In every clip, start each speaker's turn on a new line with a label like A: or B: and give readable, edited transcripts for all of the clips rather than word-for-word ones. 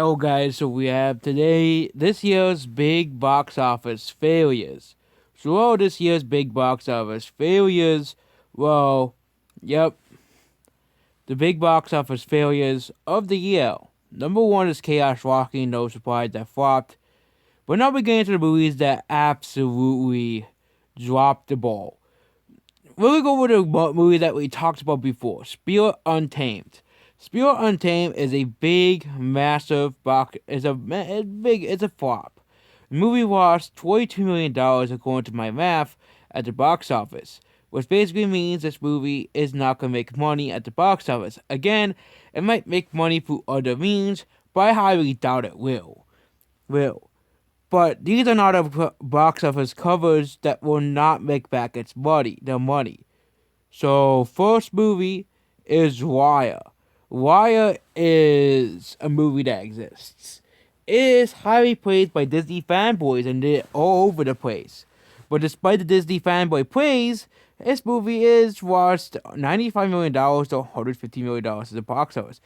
A: Hello guys, so we have this year's big box office failures. So this year's big box office failures, well, yep, the big box office failures of the year. Number one is Chaos Walking, no surprise that flopped. But now we get into the movies that absolutely dropped the ball. We'll go over the movie that we talked about before, Spirit Untamed. Spirit Untamed is a big, massive box. It's a flop. The movie lost $22 million according to my math at the box office, which basically means this movie is not gonna make money at the box office. Again, it might make money through other means, but I highly doubt it will. But these are not a box office covers that will not make back the money. So first movie is Wire. Wire is a movie that exists. It is highly praised by Disney fanboys and they're all over the place. But despite the Disney fanboy praise, this movie is lost $95 million to $150 million at the box office.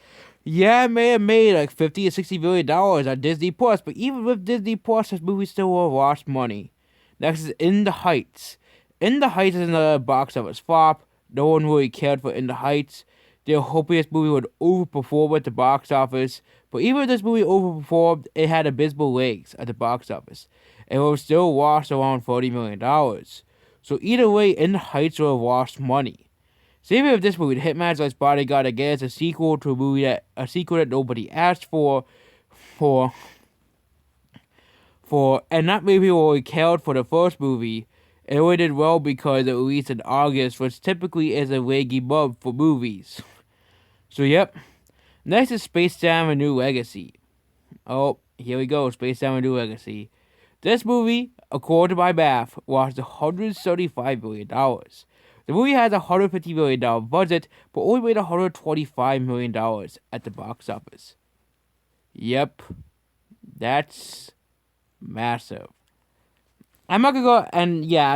A: Yeah, it may have made like $50 to $60 million on Disney Plus, but even with Disney Plus, this movie still will have lost money. Next is In the Heights. In the Heights is another box office flop. No one really cared for In the Heights. They were hoping this movie would overperform at the box office, but even if this movie overperformed, it had abysmal legs at the box office. It would still lost around $40 million. So either way, In the Heights would have lost money. So even if this movie, The Hitman's Last Bodyguard, again, is a sequel to a sequel that nobody asked for, and not many people really cared for the first movie, it really did well because it released in August, which typically is a leggy month for movies. So yep. Next is Space Jam: A New Legacy. Oh, here we go, Space Jam: A New Legacy. This movie, according to my math, lost $175 million. The movie has a $150 million budget, but only made $125 million at the box office. Yep, that's massive. I'm not gonna go, and yeah,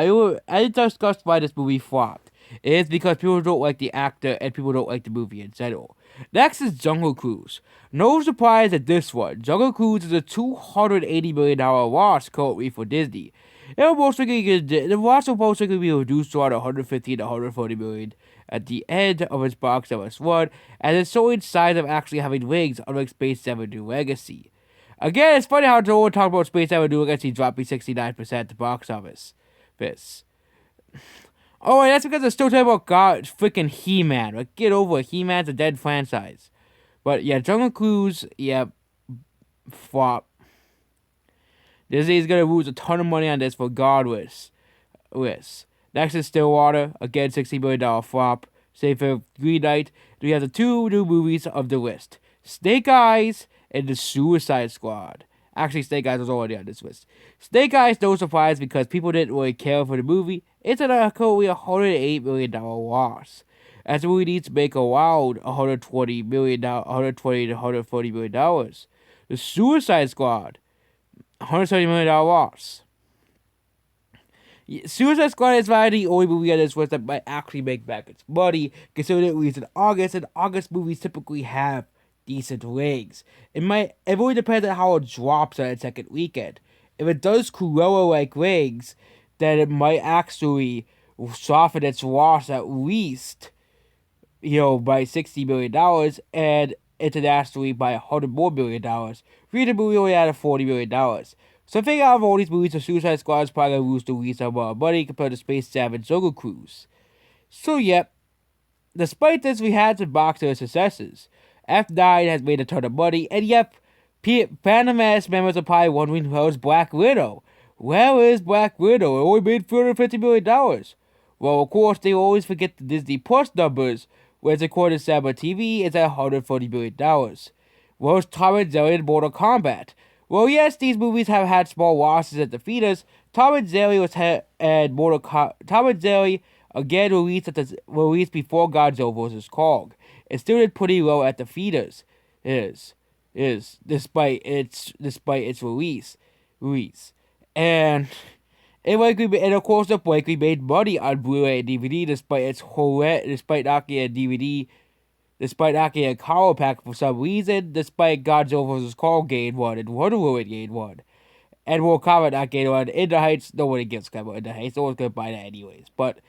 A: I discussed why this movie flopped. It is because people don't like the actor and people don't like the movie in general. Next is Jungle Cruise. No surprise at this one. Jungle Cruise is a $280 million loss currently for Disney. The loss will most likely be reduced to around 150 to 140 million at the end of its box office run, and it's showing signs of actually having wings, unlike Space Jam: A New Legacy. Again, it's funny how no one talked about Space Jam: A New Legacy dropping 69% at the box office. Oh, and that's because they're still talking about freaking He-Man. Like, get over it. He-Man's a dead franchise. But yeah, Jungle Cruise, yeah, flop. Disney's gonna lose a ton of money on this regardless. Next is Stillwater, again $60 million flop. Same for Green Knight. We have the two new movies of the list: Snake Eyes and The Suicide Squad. Actually, Snake Eyes was already on this list. Snake Eyes, no surprise because people didn't really care for the movie. It's at a currently $108 million loss. As the movie needs to make around $120 to $140 million. The Suicide Squad, $170 million loss. Suicide Squad is probably the only movie on this list that might actually make back its money, considering it released in August, and August movies typically have decent legs. It really depends on how it drops on its second weekend. If it does Cruella-like legs, then it might actually soften its loss at least, by $60 million, and internationally by $100 more million. Read the movie only had $40 million. So I think out of all these movies, the Suicide Squad is probably going to lose the least amount of money compared to Space Jam and Jungle Cruise. So yep, despite this, we had some box office successes. F9 has made a ton of money, and yep, Phantom Menace members are probably wondering where's Black Widow. Where is Black Widow? It only made $350 million. Well, of course, they always forget the Disney Plus numbers, whereas according to Saber TV, it's at $140 million. Where's Tom and Jerry and Mortal Kombat? Well, yes, these movies have had small losses at the theaters. Tom and Jerry again released before Godzilla vs. Kong. It still did pretty well at the theaters. Despite its release. And of course it likely made money on Blu-ray and DVD despite knocking a DVD despite not getting a Power Pack for some reason, despite Godzilla vs. Kong gained one and Wonder Woman gained one. And Mortal Kombat not gained one. In the Heights, nobody gets Kombat in the Heights. No one's gonna buy that anyways. But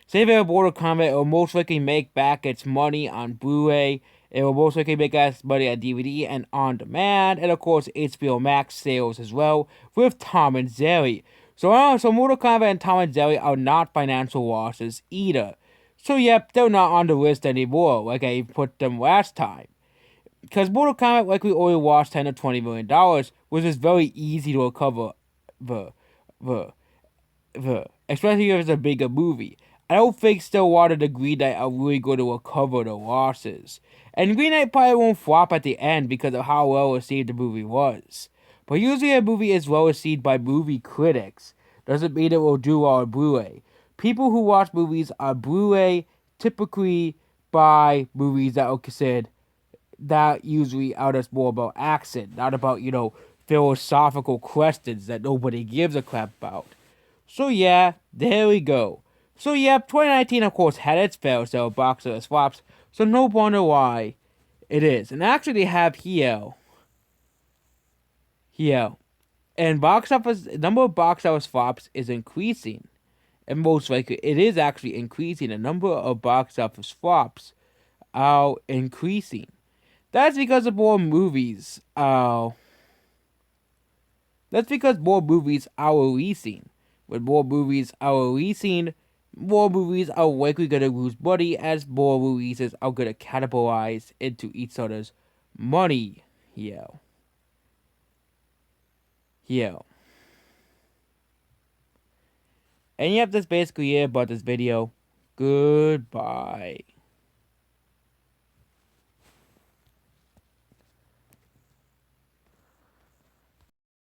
A: same thing with Mortal Kombat, it will most likely make back its money on Blu-ray. It will most likely make its money on DVD and on demand, and of course HBO Max sales as well with Tom and Jerry. So Mortal Kombat and Tom and Jerry are not financial losses either. So yep, they're not on the list anymore, like I put them last time. Because Mortal Kombat likely only lost $10 to $20 million, which is very easy to recover the, the, especially if it's a bigger movie. I don't think Stillwater and Green Knight are really going to recover the losses. And Green Knight probably won't flop at the end because of how well received the movie was. But usually a movie is well received by movie critics. Doesn't mean it will do well on Blu-ray. People who watch movies on Blu-ray typically buy movies that are considered that usually are just more about action, not about, philosophical questions that nobody gives a crap about. So yeah, there we go. So yeah, 2019 of course had its fair share of box office flops, so no wonder why it is. And actually they have here, and box office number of box office flops is increasing, and most likely it is actually increasing. The number of box office flops are increasing. That's because of more movies. That's because more movies are releasing. When more movies are releasing, more movies are likely going to lose money as more releases are going to cannibalize into each other's money. Yeah. Yeah. And yep, that's basically it about this video. Goodbye.